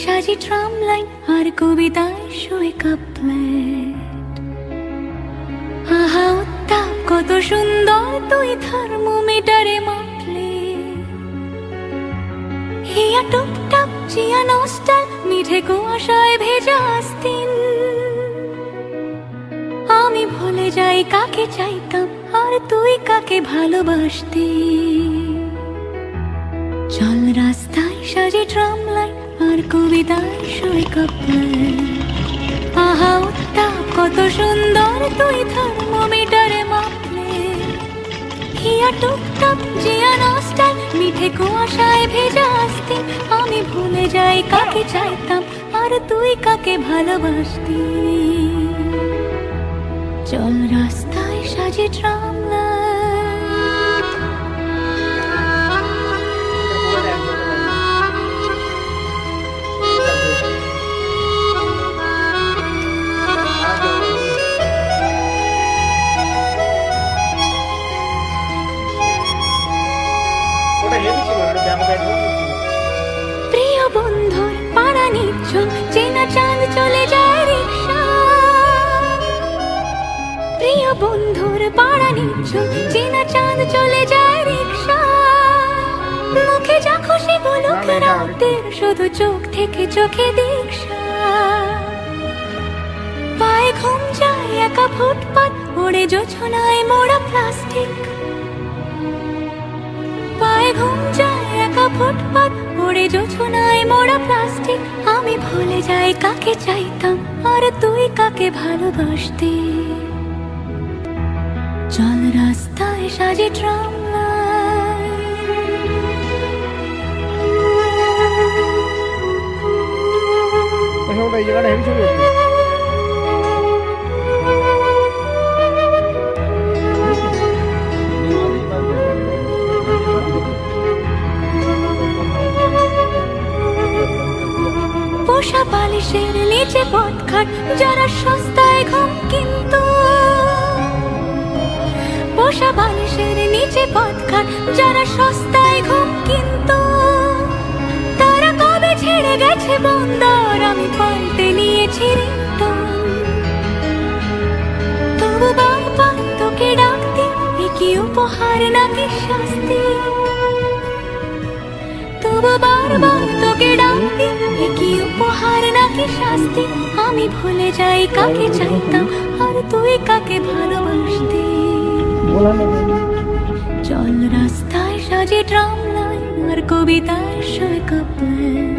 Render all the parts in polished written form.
সাজি tram line আর কবিতায় শোয়ে couplet. আহা উত্তাপ কত সুন্দর তুই থার্মোমিটারে মাপলে। হিয়া টুপটাপ চিয়া নস্টাল মিঠে কুয়াশায় ভেজা আস্তিন। আমি ভুলে যাই কাকে চাইতাম আর তুই কাকে ভালোবাসতি। চল রাস্তায় সাজে ট্রাম লাইন আর কবিতায় শোয়ে কাপলেট। আহা উত্তাপ কত সুন্দর তুই থার্মোমিটারে মাপলে। হিয়া টুপটাপ জিয়া নস্টাল মিঠে কুয়াশায় ভেজা আস্তিন। আমি ভুলে যাই কাকে চাইতাম আর তুই কাকে ভালোবাসতি। চল রাস্তায় সাজে ট্রাম লাইন। প্রিয় বন্ধুর পাড়া নিচ্ছল চেনা চাঁদ চলে যায় রিক্সা। প্রিয় বন্ধুর পাড়া নিচ্ছল চেনা চাঁদ চলে যায় রিক্সা। মুখে যা খুশি বলুক রাতের শুধু চোখ থেকে চোখে দীক্ষা। পায়ে ঘুম যায় একা ফুটপাত ওড়ে জোছনায় মোড়া প্লাস্টিক। পায়ে ঘুম যায় একা ফুটপাত ওড়ে জোছনায় মোড়া প্লাস্টিক। আমি ভুলে যাই কাকে চাইতাম আর তুই কাকে ভালোবাসতি। চল রাস্তায় সাজে ট্রাম পোষা বালিশের নিচে পথঘাট যারা সস্তায় ঘুম কিন্তু। পোষা বালিশের নিচে পথঘাট যারা সস্তায় ঘুম কিন্তু। তারা কবে ছেড়ে গেছে বন্দর আমি পাল্টে নিয়েছি রিংটোন। তবু বারবার তোকে ডাকতে এ কি উপহার নাকি শাস্তি। তবু বারবার তোকে ডাকতে এ কি উপহার নাকি শাস্তি। আমি ভুলে যাই কাকে চাইতাম আর তুই কাকে ভালোবাসতি। চল রাস্তায় সাজে ট্রাম লাইন আর কবিতায় শোয়ে কাপলেট।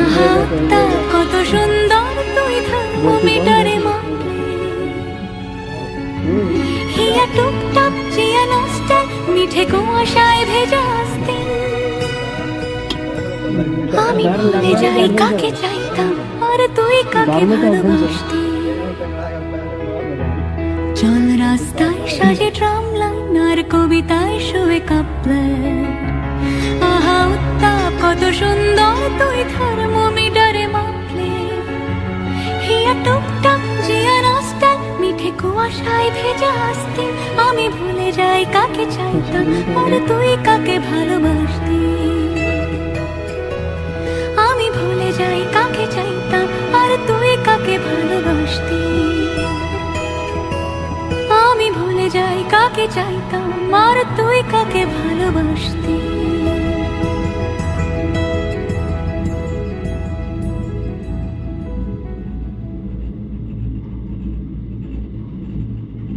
আহা উত্তাপ কত সুন্দর তুই থার্মোমিটারে মাপলে। হিয়া টুপটাপ চিয়া নস্টাল মিঠে কুয়াশায় ভেজা আস্তিন। আমি ভুলে যাই কাকে চাইতাম আর তুই কাকে ভালোবাসতি। চল রাস্তায় সাজে ট্রাম লাইন আর কবিতায় শোয়ে কাপলেট। আহা উত্তাপ কত সুন্দর তুই থার্মোমিটারে মাপলে। হিয়া টুপটাপ জিয়া নস্টাল মিঠে কুয়াশায় ভেজা আস্তিন। আমি ভুলে যাই কাকে চাইতাম আর তুই কাকে ভালোবাসতি। আমি ভুলে যাই কাকে চাইতাম আর তুই কাকে ভালোবাসতি। আমি ভুলে যাই কাকে চাইতাম আর তুই কাকে ভালোবাসতি।